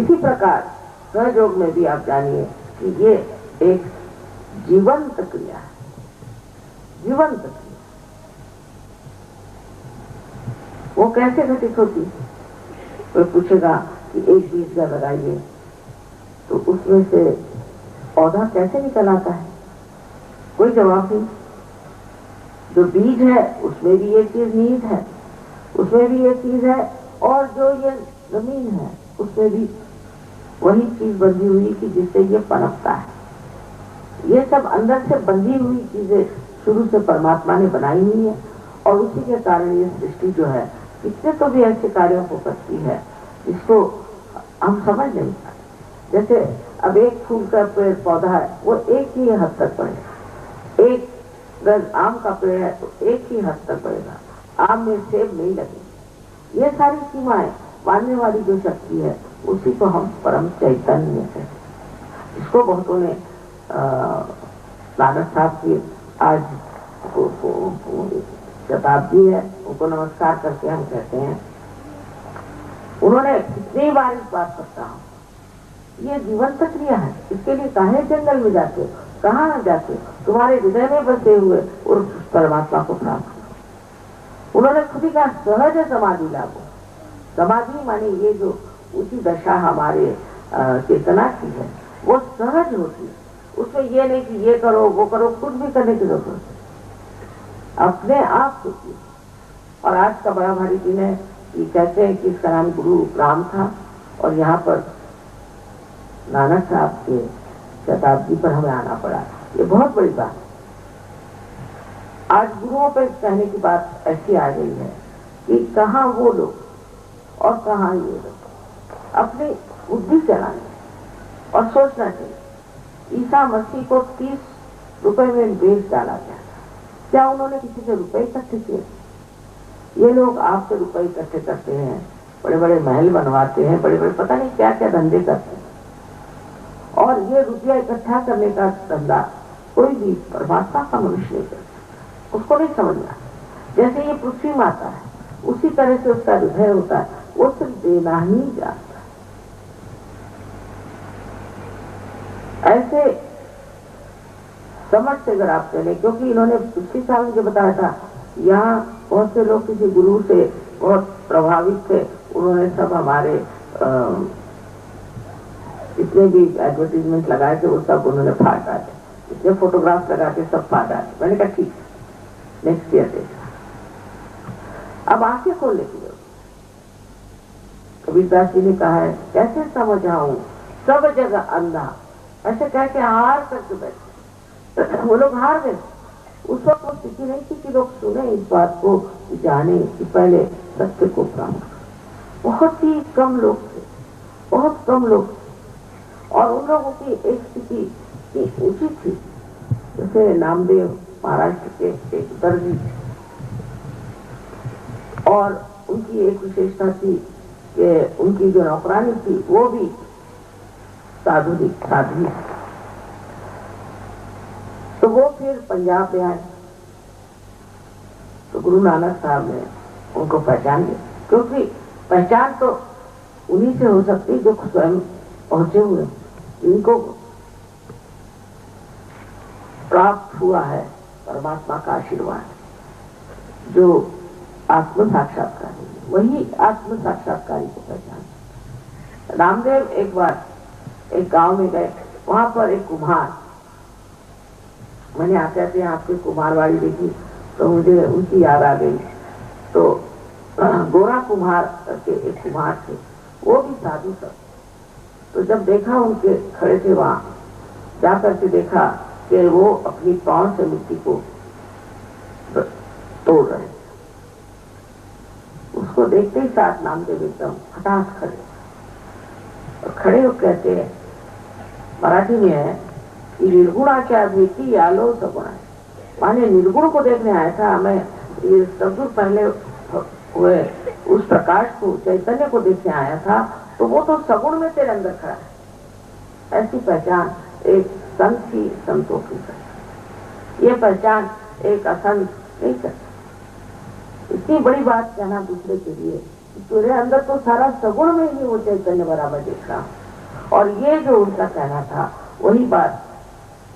इसी प्रकार सहयोग में भी आप जानिए कि ये एक जीवंत क्रिया है, जीवंत क्रिया। वो कैसे घटित होती? कोई पूछेगा कि एक बीज का लगाइए तो उसमें से पौधा कैसे निकल आता है? कोई जवाब नहीं। जो बीज है उसमें भी ये चीज निहित है, उसमें भी ये चीज है, और जो ये जमीन है उसमें भी वही चीज बंधी हुई कि जिससे ये पनपता है। ये सब अंदर से बंधी हुई चीजें शुरू से परमात्मा ने बनाई हुई है, और उसी के कारण ये सृष्टि जो है कितने तो भी ऐसे कार्यों को करती है जिसको हम समझ नहीं पाते। जैसे अब एक फूल का पेड़ पौधा है, वो एक ही हद तक बढ़ेगा। एक गज आम का पेड़ है तो एक ही हद तक बढ़ेगा, आम में सेब नहीं लगेगी। ये सारी सीमाएं मानने वाली जो शक्ति है उसी को हम परम चैतन्य कहते हैं। इसको बहुतों ने नानक साहब की आज शताब्दी है, उनको नमस्कार करके हम कहते हैं। उन्होंने कितनी बार इस बात पर कहा, ये जीवंत क्रिया है, इसके लिए काहे जंगल में जाते हो, कहाँ जाते हो, तुम्हारे हृदय में बसे हुए उस परमात्मा को प्राप्त करो। उन्होंने खुद ही कहा सहज समाधि लाभो। समाधि माने ये जो उसी दशा हमारे चेतना की है वो सहज होती है। उसमें ये नहीं कि ये करो वो करो, खुद भी करने की जरूरत है, अपने आप होती है। और आज का बड़ा भारी दिन है कि कहते हैं कि इसका नाम गुरु राम था, और यहाँ पर नानक साहब के शताब्दी पर हमें आना पड़ा। ये बहुत बड़ी बात है। आज गुरुओं पर कहने की बात ऐसी आ गई है कि कहाँ वो लोग और कहाँ ये लोग। अपनी बुद्धि चलाने और सोचना चाहिए। ईसा मसीह को 30 रुपए में बेच डाला गया, क्या उन्होंने किसी से रुपए इकट्ठे किए? ये लोग आपसे रुपए इकट्ठे करते हैं, बड़े बड़े महल बनवाते हैं, बड़े बड़े पता नहीं क्या क्या धंधे करते हैं, और ये रुपया इकट्ठा करने का धंधा कोई भी परमात्मा का मनुष्य नहीं करता। उसको नहीं समझना। जैसे ये पृथ्वी माता है उसी तरह से उसका हृदय होता है, वो सिर्फ देना ही जानता है। ऐसे समझ से अगर आप चले, क्योंकि इन्होंने पिछले साल मुझे बताया था, यहाँ बहुत से लोग किसी गुरु से बहुत प्रभावित थे, उन्होंने सब हमारे इतने भी एडवर्टीजमेंट लगाए थे वो सब उन्होंने फाड़ डाले, इतने फोटोग्राफ लगा के सब फाड़ डाले। मैंने कहा ठीक है, नेक्स्ट ईयर देखा। अब आंखें खोलने की जरूरत। कबीरदास जी ने कहा है कैसे समझाऊं सब जगह अंधा, ऐसे कह के हार करके बैठे। वो लोग हार गए। उस वक्त वो स्थिति नहीं थी कि लोग सुने इस बात को, जाने कि पहले सत्य को प्राप्त करो। बहुत ही कम लोग थे, बहुत कम लोग। और उन लोगों की एक स्थिति ऊंची थी, जैसे नामदेव महाराष्ट्र के एक दर्जी, और उनकी एक विशेषता थी कि उनकी जो नौकरानी थी वो भी साधवी। तो वो फिर पंजाब में आए, तो गुरु नानक साहब ने उनको पहचान लिया, क्योंकि पहचान तो उन्हीं से हो सकती जो स्वयं पहुंचे हुए। इनको प्राप्त हुआ है परमात्मा का आशीर्वाद, जो आत्म साक्षात्कारी, वही आत्म साक्षात्कारी को पहचान। रामदेव एक बार एक गांव में गए, वहां पर एक कुम्हार, मैंने आते आते आपकी कुम्हारवाड़ी देखी तो मुझे उनकी याद आ गई। तो गोरा कुम्हार करके एक कुम्हार थे, वो भी साधु सब। तो जब देखा उनके खड़े थे वहां, जाकर के देखा कि वो अपनी पांव से मिट्टी को तोड़ रहे। उसको देखते ही साथ नामदेव एकदम हठात खड़े, और खड़े हो कहते हैं, मराठी में है कि निर्गुणाच्या भेटी आलो सगुणा, माने निर्गुण को देखने आया था मैं, ये सदगुण पहले हुए उस प्रकाश को, चैतन्य को देखने आया था, तो वो तो सगुण में तेरे अंदर खड़ा है। ऐसी पहचान एक संत ही संतों की करता, ये पहचान एक असंत नहीं करता। इतनी बड़ी बात कहना दूसरे के लिए तेरे अंदर तो सारा सगुण में ही वो चैतन्य बराबर दिख रहा। और ये जो उनका कहना था वही बात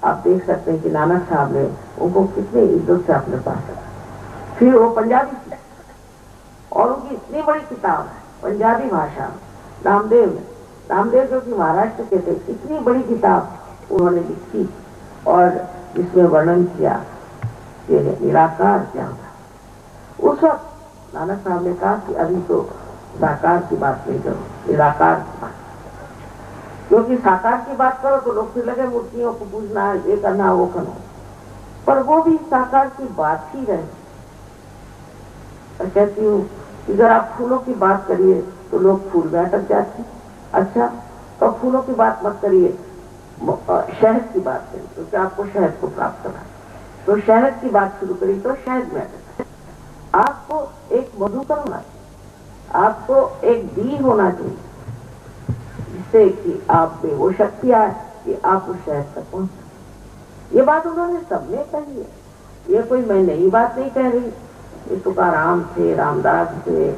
आप देख सकते हैं कि नानक साहब ने उनको कितने इज्जत से अपने पास रखा। फिर वो पंजाबी थी और उनकी इतनी बड़ी किताब है पंजाबी भाषा में, नामदेव जो कि महाराष्ट्र के थे, इतनी बड़ी किताब उन्होंने लिखी और जिसमें वर्णन किया कि निराकार क्या था। उस वक्त नानक साहब ने कहा कि अभी तो साकार की बात नहीं करो, निराकार की बात, क्योंकि साकार की बात करो तो लोग फिर लगे मूर्तियों को पूजना, ये करना वो करना, पर वो भी साकार की बात ही रहे। कहती हूँ कि अगर आप फूलों की बात करिए तो लोग फूल में अटक जाते हैं। अच्छा, तो फूलों की बात मत करिए, शहद की बात करिए, क्योंकि आपको शहद को प्राप्त करना है, तो शहद की बात शुरू करिए तो शहद में अटक। आपको एक मधुकर होना चाहिए, आपको एक बीज होना चाहिए, जिससे कि आप में वो शक्ति आए कि आप उस शहद तक पहुंच सकें। ये बात उन्होंने सबने कही है, ये कोई मैं नई बात नहीं कह रही। ये तुकाराम थे, रामदास थे,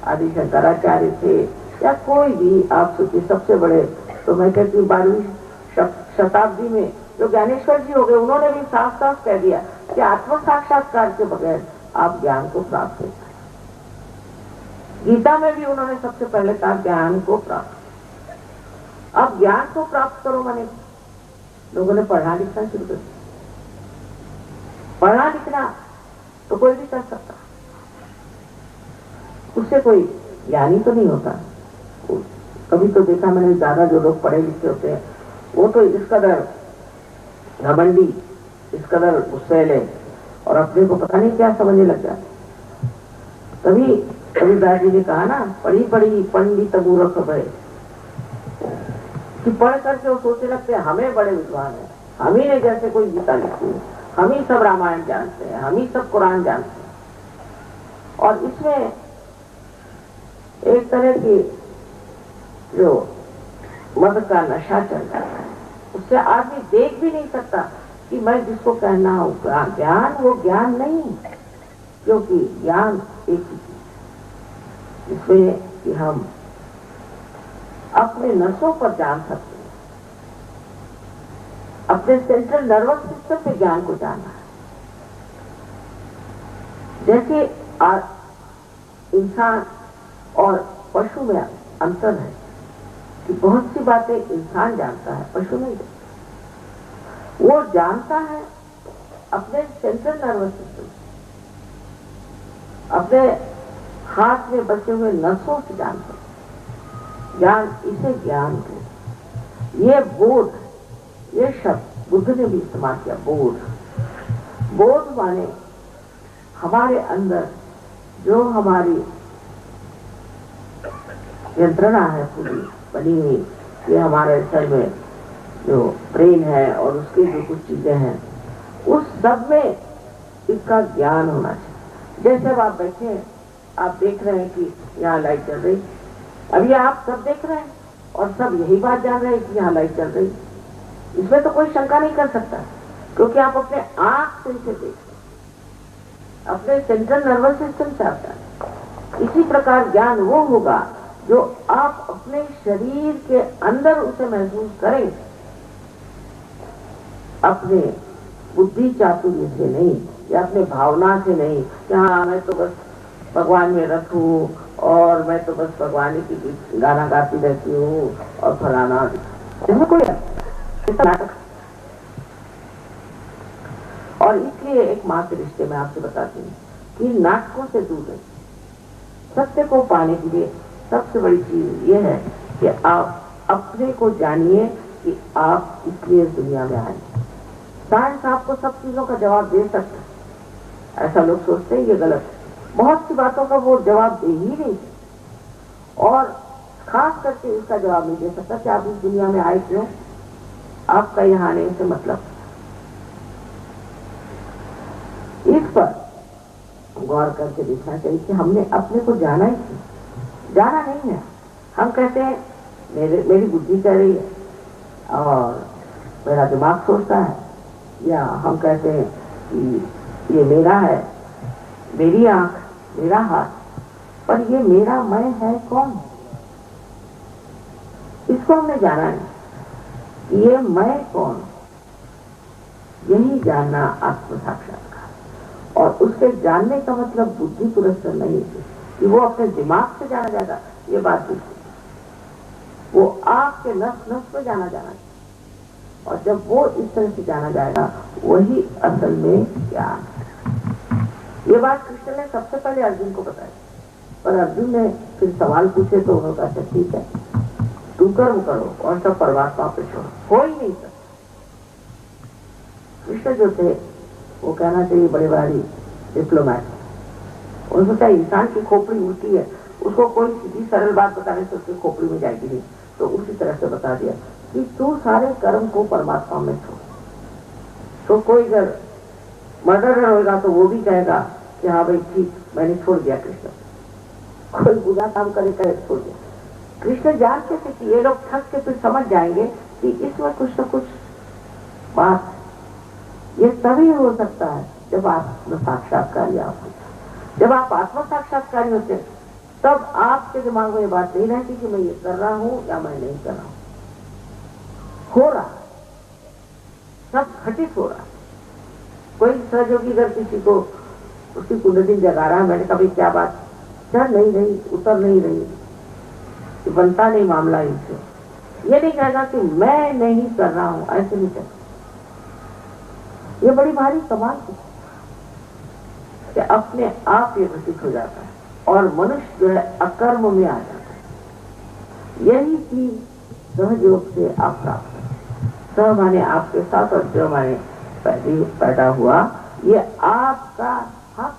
आदि शंकराचार्य थे, या कोई भी आप सोचिए सबसे बड़े, तो मैं कहती हूँ 12वीं शताब्दी में जो ज्ञानेश्वर जी हो गए, उन्होंने भी साफ साफ कह दिया कि आत्म साक्षात्कार के बगैर आप ज्ञान को प्राप्त नहीं करें। गीता में भी उन्होंने सबसे पहले कहा ज्ञान को प्राप्त। अब ज्ञान को प्राप्त करो माने लोगों ने पढ़ना लिखना शुरू कर दिया। पढ़ना लिखना तो कोई भी कर सकता, उससे कोई ज्ञानी तो नहीं होता। कभी तो देखा मैंने, ज्यादा जो लोग पढ़े लिखे होते हैं वो तो इस कदर घमंडी, इस कदर गुस्सैले और अपने को पता नहीं क्या समझने लग जाते। तभी कबीरदास जी ने कहा ना, पढ़ी पढ़ी पंडित मूर्ख भय, कि पढ़ करके वो सोचने लगते हैं हमें बड़े विद्वान है, हम ही ने जैसे कोई गीता लिखी है, हम ही सब रामायण जानते हैं, हम ही सब कुरान जानते हैं। और इसमें एक तरह की जो मद का नशा चल जाता है, उससे आदमी देख भी नहीं सकता कि मैं जिसको कहना हूं ज्ञान, वो ज्ञान नहीं, क्योंकि ज्ञान एक ही चीज जिसमें कि हम अपने नसों पर जान सकते हैं, अपने सेंट्रल नर्वस सिस्टम में ज्ञान को जानना है। जैसे इंसान और पशु में अंतर है कि बहुत सी बातें इंसान जानता है, पशु नहीं जानता। वो जानता है अपने सेंट्रल नर्वस सिस्टम, अपने हाथ में बचे हुए नसों से जानते हैं। ज्ञान, इसे ज्ञान को, ये बोध, ये शब्द बुद्ध ने भी इस्तेमाल किया, बोध। बोध माने हमारे अंदर जो हमारी यंत्रणा है पूरी बनी हुई, ये हमारे शरीर में जो ब्रेन है और उसकी जो कुछ चीजें हैं, उस सब में इसका ज्ञान होना चाहिए। जैसे अब आप बैठे हैं, आप देख रहे हैं कि यहाँ लाइट चल रही, अभी आप सब देख रहे हैं और सब यही बात जान रहे हैं कि यहाँ लाइट चल रही। इसमें तो कोई शंका नहीं कर सकता, क्योंकि आप अपने आंख से इसे देख रहे, अपने सेंट्रल नर्वस सिस्टम से आप जान। इसी प्रकार ज्ञान वो होगा जो आप अपने शरीर के अंदर उसे महसूस करें, अपने बुद्धि चातुर्य से नहीं, या अपने भावना से नहीं कि हाँ मैं तो बस भगवान में रखूं और मैं तो बस भगवान की गाना गाती रहती हूँ और फलाना, इसमें कोई नाटक। और इसलिए एक माँ के रिश्ते में आपसे बताती हूँ कि नाटकों से दूर रहे। सत्य को पाने के लिए सबसे बड़ी चीज ये है कि आप अपने को जानिए कि आप इसलिए दुनिया में आए। साइंस आपको सब चीजों का जवाब दे सकता है, ऐसा लोग सोचते हैं, ये गलत है। बहुत सी बातों का वो जवाब दे ही नहीं, और खास करके इसका जवाब नहीं दे सकता कि आप इस दुनिया में आए क्यों, आपका यहाँ आने से मतलब। इस पर गौर करके देखना चाहिए कि हमने अपने को जाना ही क्यों। जाना नहीं है, हम कहते हैं मेरी बुद्धि कह रही है और मेरा दिमाग सोचता है, या हम कहते हैं कि ये मेरा है, मेरी आंख, मेरा हाथ, पर ये मेरा मैं है कौन? इसको हमने जाना नहीं, ये मैं कौन, यही जानना आत्म साक्षात्कार। और उसके जानने का मतलब बुद्धि पुरस्कार नहीं है कि वो अपने दिमाग से जाना जाएगा, ये बात नहीं। वो आपके नस नस में जाना जाना, और जब वो इस तरह से जाना जाएगा वही असल में ज्ञान है। ये बात कृष्ण ने सबसे पहले अर्जुन को बताई, पर अर्जुन ने फिर सवाल पूछे तो उन्होंने कहा अच्छा ठीक है, तू कर्म करो और सब परमात्मा पे छोड़ो, कोई नहीं कर। कृष्ण जो थे वो कहना चाहिए बड़े भारी डिप्लोमैट, उनको क्या इंसान की खोपड़ी उल्टी है, उसको कोई सीधी सरल बात बताने से उसकी खोपड़ी में जाएगी नहीं, तो उसी तरह से बता दिया कि तू सारे कर्म को परमात्मा में छोड़। तो कोई अगर मर्डरर होगा तो वो भी कहेगा कि हाँ भाई ठीक, मैंने छोड़ दिया कृष्ण। कोई बुरा काम करे छोड़ दिया। कृष्ण जानते थे कि ये लोग थक के फिर समझ जाएंगे कि इसमें कुछ न कुछ बात, ये तभी हो सकता है जब आत्म साक्षात्कारी आप होते। जब आप आत्म साक्षात्कारी होते तब आपके दिमाग में ये बात नहीं रहती कि मैं ये कर रहा हूं या मैं नहीं कर रहा हूं। हो रहा है, सब घटित हो रहा है। कोई सहयोगी अगर किसी को उसकी कुंडली जगा रहा है, मैंने कहा भाई क्या बात, चढ़ नहीं रही, उतर नहीं रही, बनता नहीं मामला इनसे, ये नहीं कहेगा कि मैं नहीं कर रहा हूं, ऐसे नहीं कहता। ये बड़ी भारी कमाल है कि अपने आप ये घटित हो जाता है और मनुष्य जो है अकर्म में आ जाता है। यही चीज सहयोग से आप प्राप्त करें। सह माने आपके साथ और जो माने पैदा हुआ, ये आपका हक